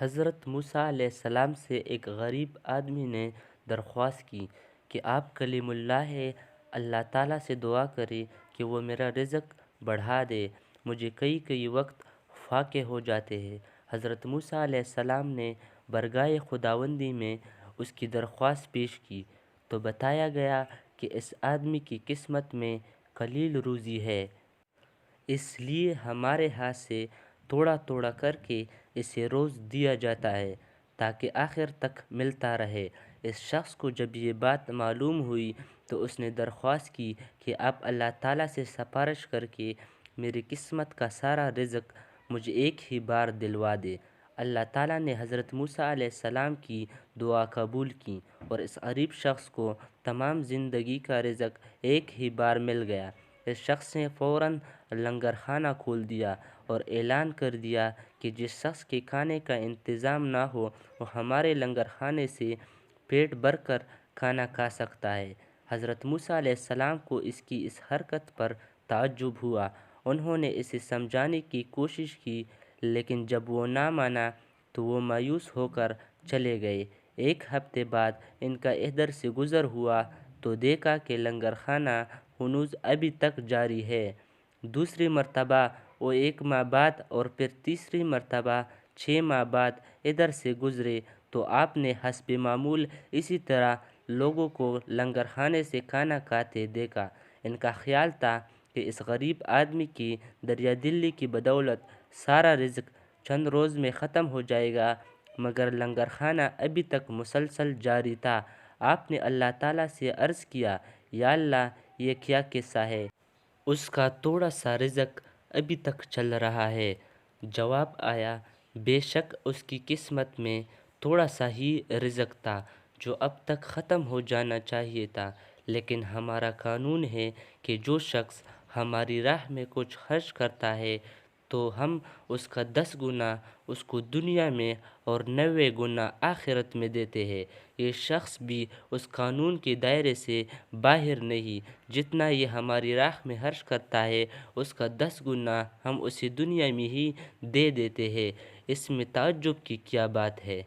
حضرت موسیٰ علیہ السلام سے ایک غریب آدمی نے درخواست کی کہ آپ کلیم اللہ ہیں، اللہ تعالیٰ سے دعا کریں کہ وہ میرا رزق بڑھا دے، مجھے کئی وقت فاقے ہو جاتے ہیں۔ حضرت موسیٰ علیہ السلام نے بارگاہ خداوندی میں اس کی درخواست پیش کی تو بتایا گیا کہ اس آدمی کی قسمت میں قلیل روزی ہے، اس لیے ہمارے ہاتھ سے تھوڑا تھوڑا کر کے اسے روز دیا جاتا ہے تاکہ آخر تک ملتا رہے۔ اس شخص کو جب یہ بات معلوم ہوئی تو اس نے درخواست کی کہ آپ اللہ تعالیٰ سے سفارش کر کے میری قسمت کا سارا رزق مجھے ایک ہی بار دلوا دے۔ اللہ تعالیٰ نے حضرت موسیٰ علیہ السلام کی دعا قبول کی اور اس غریب شخص کو تمام زندگی کا رزق ایک ہی بار مل گیا۔ اس شخص نے فوراً لنگر خانہ کھول دیا اور اعلان کر دیا کہ جس شخص کے کھانے کا انتظام نہ ہو وہ ہمارے لنگر خانے سے پیٹ بھر کر کھانا کھا سکتا ہے۔ حضرت موسیٰ علیہ السلام کو اس کی اس حرکت پر تعجب ہوا۔ انہوں نے اسے سمجھانے کی کوشش کی لیکن جب وہ نہ مانا تو وہ مایوس ہو کر چلے گئے۔ ایک ہفتے بعد ان کا ادھر سے گزر ہوا تو دیکھا کہ لنگر خانہ ہنوز ابھی تک جاری ہے۔ دوسری مرتبہ وہ 1 ماہ بعد اور پھر تیسری مرتبہ 6 ماہ بعد ادھر سے گزرے تو آپ نے حسب معمول اسی طرح لوگوں کو لنگر خانے سے کھانا کھاتے دیکھا۔ ان کا خیال تھا کہ اس غریب آدمی کی دریا دلی کی بدولت سارا رزق چند روز میں ختم ہو جائے گا، مگر لنگر خانہ ابھی تک مسلسل جاری تھا۔ آپ نے اللہ تعالیٰ سے عرض کیا، یا اللہ، یہ کیا قصہ ہے؟ اس کا تھوڑا سا رزق ابھی تک چل رہا ہے۔ جواب آیا، بے شک اس کی قسمت میں تھوڑا سا ہی رزق تھا جو اب تک ختم ہو جانا چاہیے تھا، لیکن ہمارا قانون ہے کہ جو شخص ہماری راہ میں کچھ خرچ کرتا ہے تو ہم اس کا 10 گنا اس کو دنیا میں اور 90 گنا آخرت میں دیتے ہیں۔ یہ شخص بھی اس قانون کے دائرے سے باہر نہیں، جتنا یہ ہماری راہ میں خرچ کرتا ہے اس کا 10 گنا ہم اسے دنیا میں ہی دے دیتے ہیں۔ اس میں تعجب کی کیا بات ہے؟